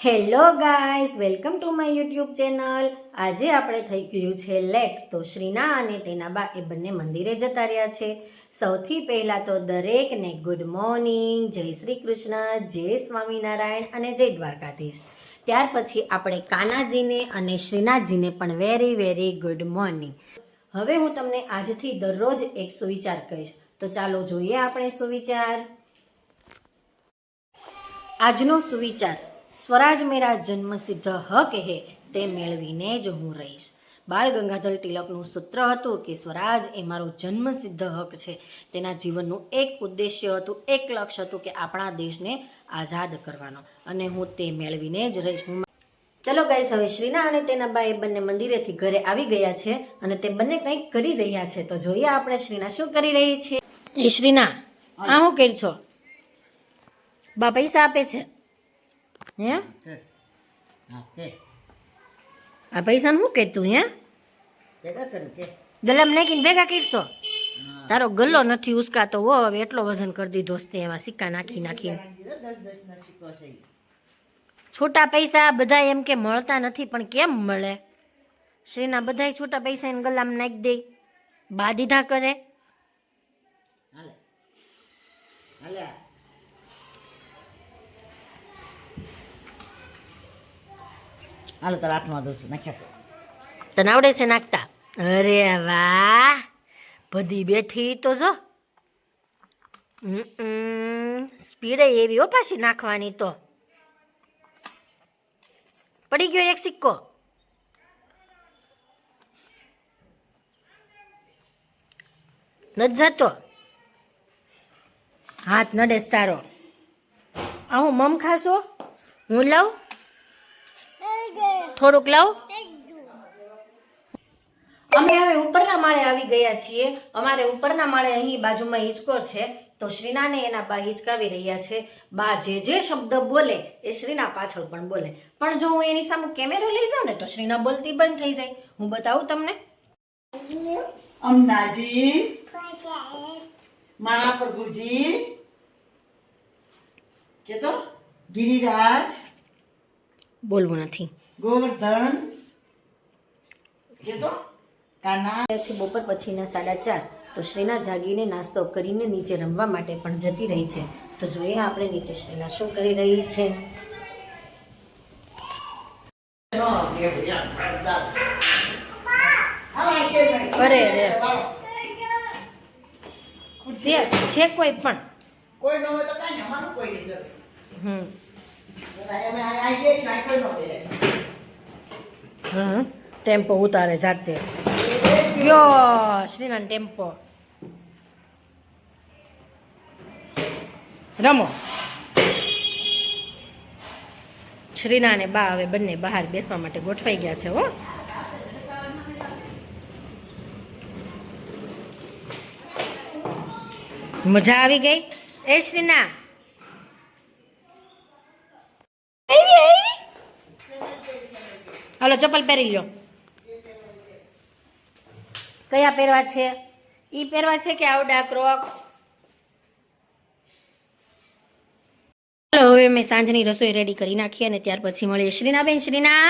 Hello guys, welcome to my YouTube channel. આજે આપણે થઈ ગયું છે લેટ, તો શ્રીના અને તેના બા એ બંને મંદિરે જતા રહ્યા છે. સૌથી પહેલાં તો દરેકને ગુડ મોર્નિંગ, જય શ્રી કૃષ્ણ, જય સ્વામિનારાયણ અને જય દ્વારકાધીશ. ત્યાર પછી આપણે કાનાજીને અને શ્રીનાથજીને પણ વેરી વેરી ગુડ મોર્નિંગ. હવે હું તમને આજથી દરરોજ એક સુવિચાર કહીશ, તો ચાલો જોઈએ આપણે સુવિચાર. આજનો સુવિચાર: સ્વરાજ મેરા જન્મસિદ્ધ હક હે, તે મેળવીને જ હું રહીશ. બાલ ગંગાધર તિલકનું સૂત્ર હતું કે સ્વરાજ એ મારો જન્મસિદ્ધ હક છે. તેના જીવનનું એક ઉદ્દેશ્ય હતું, એક લક્ષ્ય હતું કે આપણા દેશને આઝાદ કરવાનો, અને હું તે મેળવીને જ રહીશ. ચલો ગાઈસ, હવે શ્રીના અને તેના બા એ બંને મંદિરેથી ઘરે આવી ગયા છે અને તે બંને કંઈક કરી રહ્યા છે. તો જોઈએ આપણે શ્રીના શું કરી રહી છે. એ શ્રીના, આ શું કરી છો? બા પૈસા આપે છે હે? આ પૈસા શું કરતું હે? ગલામાં નાખીને ભેગા કરશો? તારો ગલ્લો નથી ઉસકાતો હો, હવે એટલો વજન કરી દીધો છે એમાં સિક્કા નાખી નાખી. છોટા પૈસા બધા એમ કે મળતા નથી, પણ કેમ મળે? શ્રીના બધાય છોટા પૈસા એને ગલામાં નાખી દે, બા દીધા કરે. હાલ તારા હાથમાં દોશું નાખ્યા. તને આવડે છે નાખતા? અરે વાહ, બધી બેઠી તો જો. સ્પીડે એવી હો પાછી નાખવાની. તો પડી ગયો એક સિક્કો. નથી જતો, હાથ નડેસ તારો. આ હું મમ ખાશો? હું લઉં થોડુંક લઉં. અમે હવે ઉપરના માળે આવી ગયા છીએ. અમારે ઉપરના માળે અહીં બાજુમાં હિંચકો છે, તો શ્રીનાને એના બા હિંચકાવી રહ્યા છે. બા જે જે શબ્દ બોલે એ શ્રીના પાછળ પણ બોલે, પણ જો હું એની સામે કેમેરો લઈ જાઉં ને તો શ્રીના બોલતી બંધ થઈ જાય. હું બતાવું તમને. અમનાજી, મહાપ્રભુજી, કે તો ગિરિરાજ, બોલવું નથી. ગોવર્ધન, કે તો કાના. છે બપોર પછીના 4:30. તો શ્રીના જાગીને નાસ્તો કરીને નીચે રમવા માટે પણ જતી રહી છે. તો જોઈએ આપણે નીચે શ્રીના શું કરી રહી છે. અરે રે, છે કોઈ પણ? કોઈ ન હોય તો કાંઈ નહીં, અમારું કોઈ નહીં જરૂર. અમે આવીએ છીએ, કોઈ ન હોય. ટેમ્પો ઉતારે જાતે. ગયો શ્રીના ટેમ્પો. રમો. શ્રીના ને બા હવે બંને બહાર બેસવા માટે ગોઠવાઈ ગયા છે હો. મજા આવી ગઈ? એ શ્રીના, હાલો ચપ્પલ પહેરી લો. કયા પહેરવા છે? ઈ પહેરવા છે કે આવડા ક્રોક્સ? ચાલો હવે મેં સાંજની રસોઈ રેડી કરી નાખી અને ત્યાર પછી મળીએ. શ્રીનાબેન, શ્રીના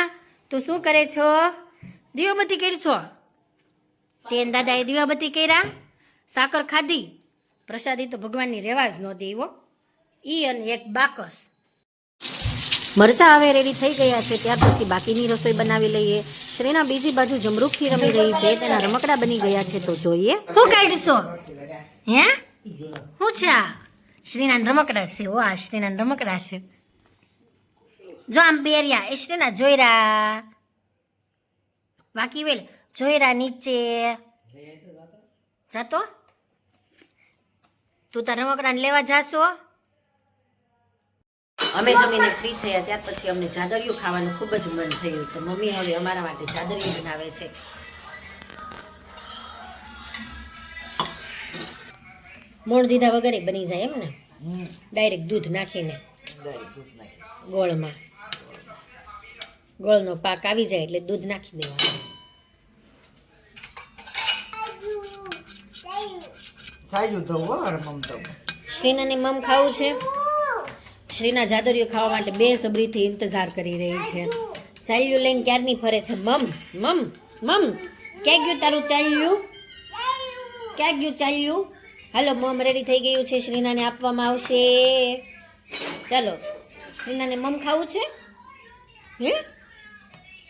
તું શું કરે છો? દીવાબત્તી કરી છો? તેન દાદાએ દીવાબત્તી કર્યા? સાકર ખાધી? પ્રસાદી તો ભગવાનની રેવા જ ન દેવો. ઈ અને એક બાકસ. મરચાં હવે રેડી થઈ ગયા છે, ત્યાર પછી બાકીની રસોઈ બનાવી લઈએ. શ્રીના બીજી બાજુ જમરૂખથી રમી રહી છે, તેના રમકડા બની ગયા છે. તો જોઈએ શું કાઢશો? હે શું છે આ? શ્રીના રમકડા છે. ઓ, આ શ્રીના રમકડા છે. જો આમ બેરિયા એ શ્રીના જોઈરા. બાકી વેલ જોઈરા નીચે જાતો. તું તાર રમકડાને લેવા જાશો? અમે જમીને ફ્રી થયા ત્યાર પછી અમને જાદરિયું ખાવાનું ખૂબ જ મન થયું, તો મમ્મી હવે અમારા માટે જાદરિયું બનાવે છે. મોણ દીધા વગર બની જાય એમ ને? ડાયરેક્ટ દૂધ નાખીને ગોળમાં. ગોળનો પાક આવી જાય એટલે દૂધ નાખી દેવાનું. શ્રીનાને મમ ખાવું છે. શ્રીના જાદરિયો ખાવા માટે બેસબરીથી ઇંતજાર કરી રહી છે. ચાલ્યું લઈને ક્યારની ફરે છે. મમ મમ મમ ક્યાં ગયું તારું ચાલ્યું? ક્યાં ગયું ચાલ્યું? હાલો મમ રેડી થઈ ગયું છે. શ્રીનાને આપવામાં આવશે. ચાલો શ્રીનાને મમ ખાવું છે. હે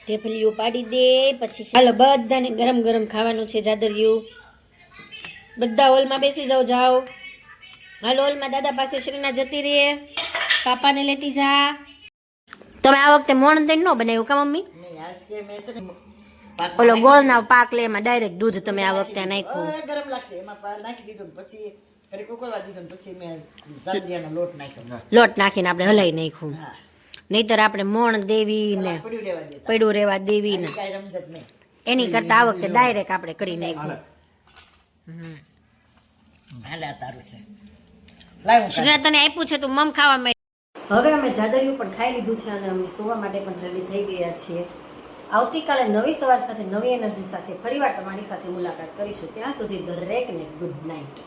ઢેફલીઓ પાડી દે પછી. હાલો બધાને ગરમ ગરમ ખાવાનું છે જાદરિયું. બધા હોલમાં બેસી જાઓ. હાલો હોલમાં દાદા પાસે શ્રીના જતી રહે. પાપાને લેતી જા. તમે આ વખતે મોણ દઈને ન બનાવ્યું કા મમ્મી? નહીં આજ કે મેં છે ને પાક ઓલો ગોળના પાક લે એમાં ડાયરેક્ટ દૂધ તમે આ વખતે નાખ્યું. ગરમ લાગશે એમાં પાલ નાખી દીધું ને પછી ઘડીક ઉકળવા દીધું ને પછી મેં જાદરિયાનો લોટ નાખ્યો. લોટ નાખીને આપણે હલાઈ નાખ્યું. હા નહીતર આપણે મોણ દેવી ને પડ્યું રહેવા દેતા પડ્યું રહેવા દેવી ને કાંઈ રમઝટ નહીં. એની કરતા આ વખતે ડાયરેક્ટ આપણે કરી નાખ્યું. હાલે આ તારું છે લાવ હું શ્રીના તને આપ્યું છે તું મમ ખાવા માંડ. હવે અમે જાદરિયું પણ ખાઈ લીધું છે અને અમે સોવા માટે પણ રેડી થઈ ગયા છીએ. આવતીકાલે નવી સવાર સાથે નવી એનર્જી સાથે ફરીવાર તમારી સાથે મુલાકાત કરીશું. ત્યાં સુધી દરેકને ગુડ નાઇટ.